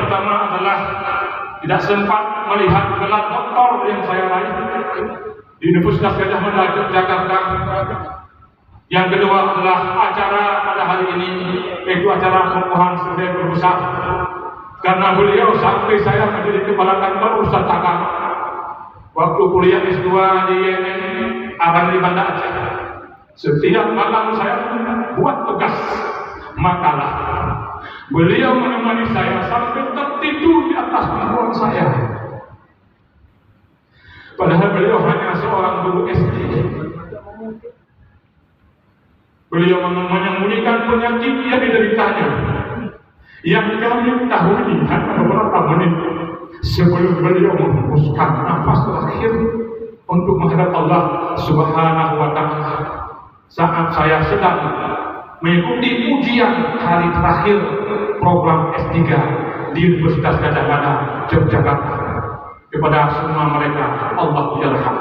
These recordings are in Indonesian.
pertama adalah tidak sempat melihat gelar doktor yang saya raih di Universitas Gadjah Mada Yogyakarta. Yang kedua adalah acara pada hari ini, yaitu acara pengukuhan Sebagai Guru Besar. Karena beliau sampai saya menjadi kepala kantor Ustaz Agama waktu kuliah S2 di YNN akan di Banda Aceh. Setiap malam saya buat tugas makalah. Beliau menemani saya sampai tertidur di atas pangkuan saya. Padahal beliau hanya seorang guru SD. Beliau menyembunyikan penyakit yang dideritanya, yang kami ketahui hanya beberapa menit sebelum beliau menghembuskan nafas terakhir untuk menghadap Allah Subhanahu wa Ta'ala. Saat saya sedang mengikuti ujian hari terakhir program S3 di Universitas Gadjah Mada Yogyakarta, kepada semua mereka Allah yarham.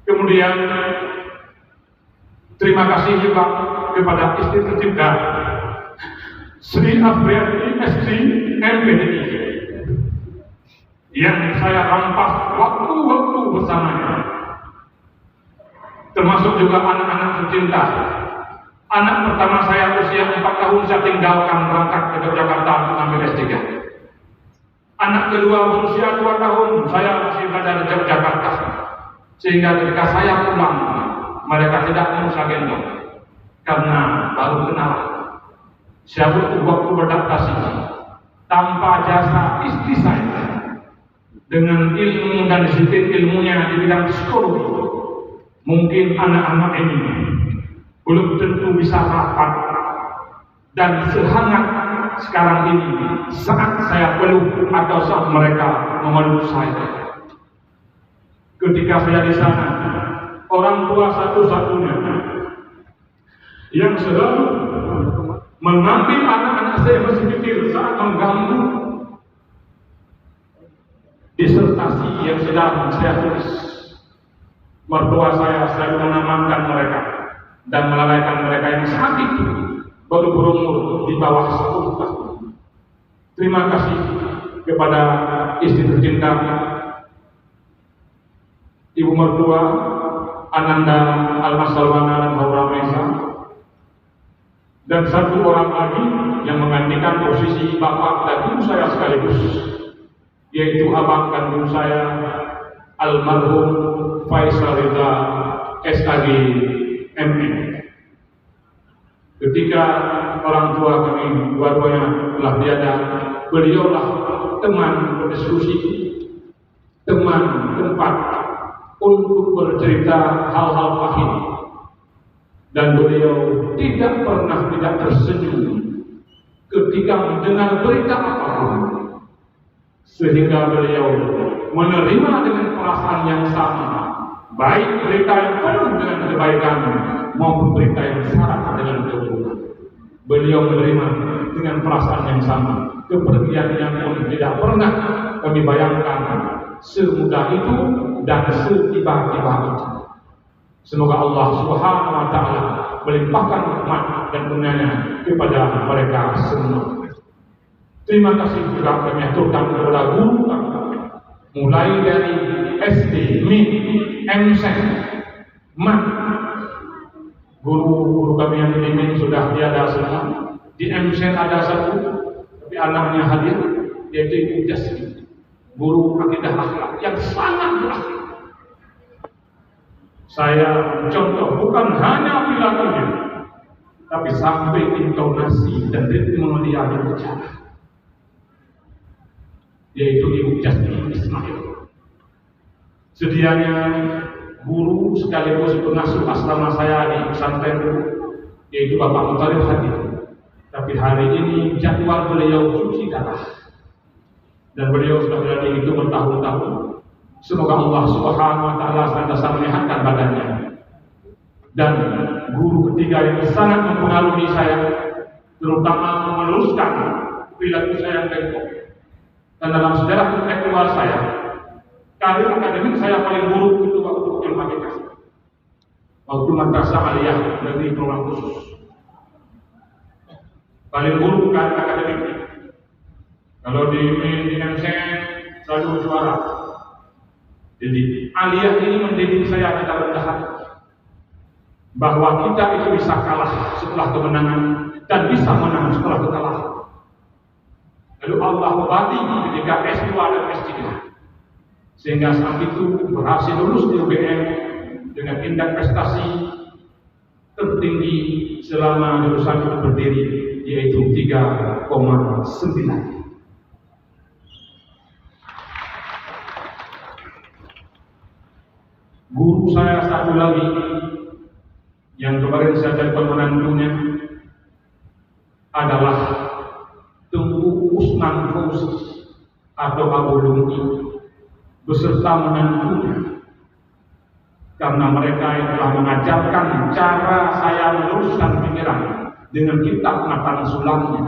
Kemudian terima kasih juga kepada istri tercinta Sri Afriyati SC MPDI yang saya rampas waktu-waktu bersamanya, termasuk juga anak-anak tercinta. Anak pertama saya usia 4 tahun saya tinggalkan berangkat ke Yogyakarta untuk ambil S3. Anak kedua berusia 2 tahun saya masih berada di Yogyakarta, sehingga ketika saya pulang mereka tidak mau saya gendong karena baru kenal. Saya butuh waktu beradaptasi tanpa jasa istri saya dengan ilmu dan disiplin ilmunya di bidang psikologi. Mungkin anak-anak ini belum tentu bisa rapat dan sehangat sekarang ini saat saya peluk atau saat mereka memeluk saya. Ketika saya di sana, orang tua satu-satunya yang selalu mengambil anak-anak saya masih kecil saat mengganggu disertasi yang sedang saya tulis. Mertua saya selalu mengamankan mereka dan melalaikan mereka yang sakit baru berumur di bawah 10 tahun. Terima kasih kepada istri tercinta ibu mertua Ananda Almasalwana dan Haura Mesa, dan satu orang lagi yang menggantikan posisi bapak dan ibu saya sekaligus, yaitu abang kandung saya almarhum Faisal Ridha SAG MN. Ketika orang tua kami dua-duanya telah tiada, beliaulah teman berdiskusi, teman tempat untuk bercerita hal-hal pahit, dan beliau tidak pernah tidak tersenyum ketika mendengar berita apapun, sehingga beliau menerima dengan perasaan yang sama, baik berita yang penuh dengan kebaikan maupun berita yang syarat dengan keburukan. Beliau menerima dengan perasaan yang sama. Kepergiannya pun tidak pernah kami bayangkan semudah itu dan setiba-tiba itu. Semoga Allah Subhanahu wa Ta'ala melimpahkan rahmat dan karunia-Nya kepada mereka semua. Terima kasih juga kami aturkan kepada guru kami, mulai dari SD, MIN, MSEN, MAN. Guru-guru kami yang di MIN sudah tiada semua. Di MSEN ada satu, tapi anaknya hadir, yaitu Ibu Jasmine, guru akidah akhlak yang sangat berakhlak. Saya contoh bukan hanya perilakunya, tapi sampai intonasi dan ritme dia berbicara, yaitu Ibu Jasmine Ismail. Sedianya guru sekaligus pengasuh asrama saya di pesantren, yaitu Bapak Mutarif hadir. Tapi hari ini jadwal beliau cuci darah, dan beliau sudah berada itu bertahun-tahun. Semoga Allah Subhanahu wa Ta'ala senantiasa menyehatkan badannya. Dan guru ketiga yang sangat mempengaruhi saya, terutama meneruskan perilaku saya yang bengkok. Dan dalam sejarah intelektual saya, karir akademik saya paling buruk itu waktu MHK, waktu Madrasah Aliyah Negeri Program Khusus. Paling buruk karir akademik. Kalau di MCN selalu juara. Jadi aliyah ini mendidik saya kita rendah hati, bahwa kita itu bisa kalah setelah kemenangan dan bisa menang setelah kekalahan. Lalu Allah obati ketika S2 dan S3, sehingga saat itu berhasil lulus di UGM dengan indeks prestasi tertinggi selama jurusan itu berdiri, yaitu 3,9. Guru saya satu lagi yang kemarin saya jadi pemenantunya adalah Tengku Usman Fauzi atau Abu Lungi beserta menantunya, karena mereka yang telah mengajarkan cara saya meluruskan pikiran dengan kitab matan sulamnya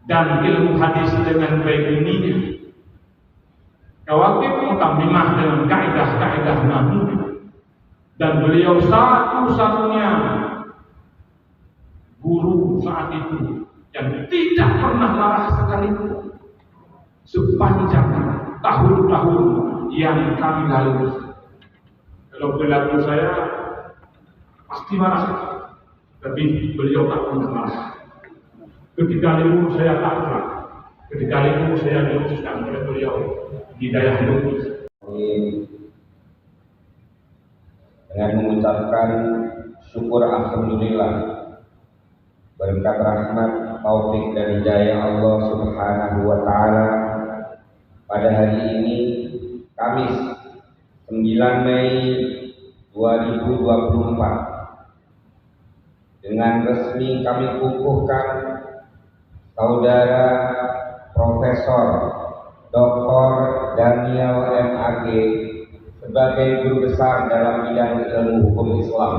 dan ilmu hadis dengan baik ininya, Kawakib Mutamimah dengan kaidah-kaidah Nabi, dan beliau satu-satunya guru saat itu yang tidak pernah marah sekalipun sepanjang tahun-tahun yang kami lalui. Kalau perilaku saya pasti marah, tapi beliau tak pernah marah. Ketika ilmu saya tak pernah, ketika ilmu saya diluruskan oleh beliau, hidayah lurus. Dengan mengucapkan syukur alhamdulillah berkat rahmat, taufik dan hidayah Allah Subhanahu wa taala, pada hari ini Kamis 9 Mei 2024 dengan resmi kami kukuhkan Saudara Profesor Dr. Daniel MAG sebagai guru besar dalam bidang ilmu hukum Islam.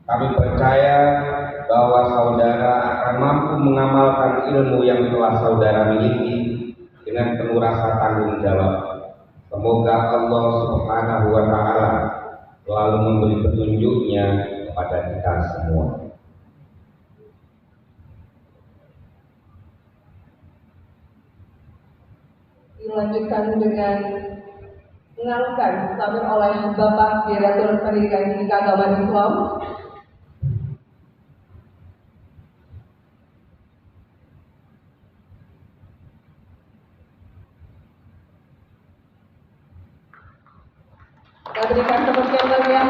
Kami percaya bahwa saudara akan mampu mengamalkan ilmu yang telah saudara miliki dengan penuh rasa tanggung jawab. Semoga Allah Subhanahu wa taala selalu memberi petunjuknya kepada kita semua. Dilanjutkan dengan mengalukan sambil oleh Bapak Direktur Pendidikan Tinggi Keagamaan Islam dan berikan tepuk yang meriah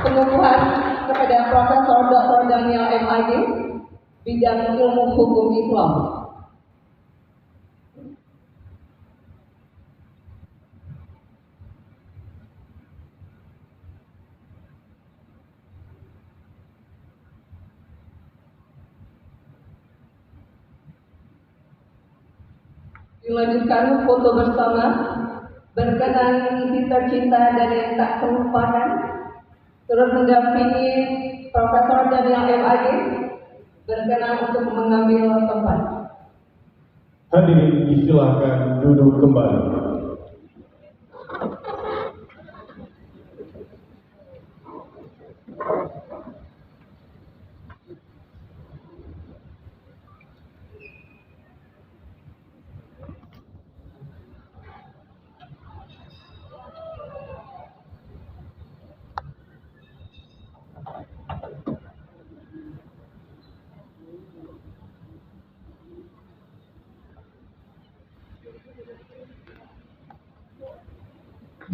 pengukuhan kepada Profesor Dr. Daniel MAG bidang ilmu hukum Islam. Dilanjutkan foto bersama berkenan isi tercinta dan yang tak terlupakan, turut mendampingi Profesor Daniel MAG berkenan untuk mengambil tempat. Hadirin disilahkan duduk kembali.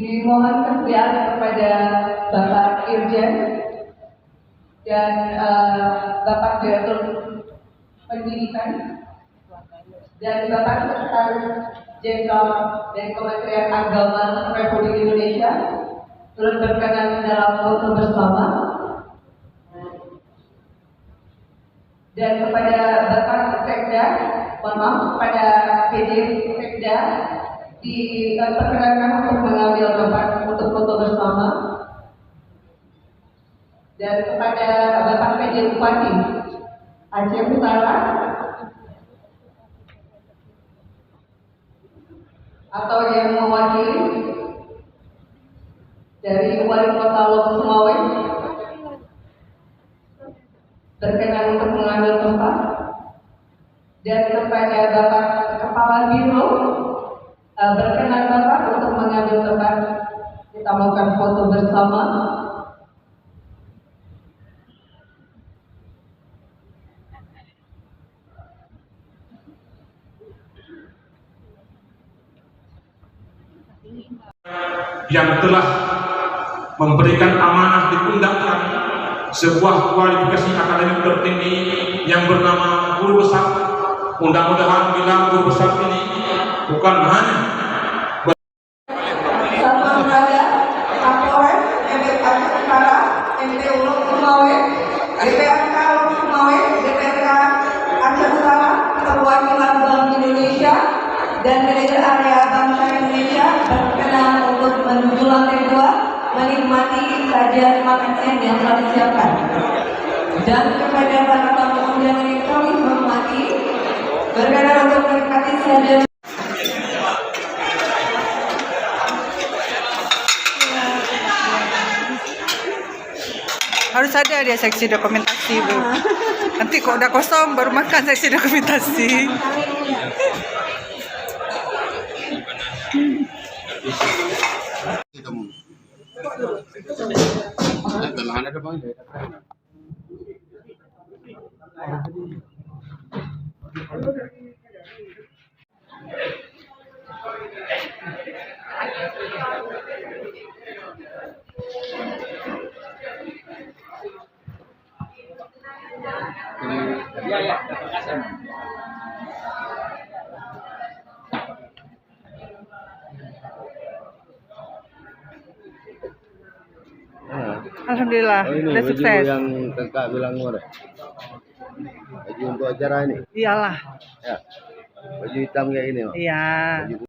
Dimohon kesediaan kepada Bapak Irjen dan Bapak Direktur Pendidikan dan Bapak Sekretaris Jenderal dari Kementerian Agama Republik Indonesia turut berkenan dalam foto bersama, dan kepada Bapak Sekda, kepada PJ Sekda diperkenankan untuk mengambil gambar untuk foto bersama, dan kepada Bapak PJ Bupati Aceh Utara atau yang mewakili dari Wali Kota Lok Sumawe berkenan untuk mengambil tempat, dan kepada Bapak Kepala Biro, berkenan Bapak untuk mengambil tempat, kita melakukan foto bersama. Yang telah memberikan amanah di pundak kami sebuah kualifikasi akademik tertinggi yang bernama Guru Besar. Mudah-mudahan bila Guru Besar ini bukan hanya Satuan Raga, Kapolres, MPK Utara, MPU Sumawe, DPRK Sumawe, DPRK Aceh Utara, Perwakilan Bank Indonesia, dan manajer area Bank Syariah Indonesia berkenan untuk menuju lantai 2 menikmati sajian makan siang yang telah disiapkan. Dan kepada para tamu undangan yang kami hormati, berkenan untuk menikmati sajian. Harus ada dia seksi dokumentasi, Bu. Nanti kok udah kosong baru makan seksi dokumentasi. Alhamdulillah, udah sukses. Yang kakak bilang kemarin, baju untuk acara ini. Iyalah. Ya, baju hitam kayak ini. Mak. Iya. Baju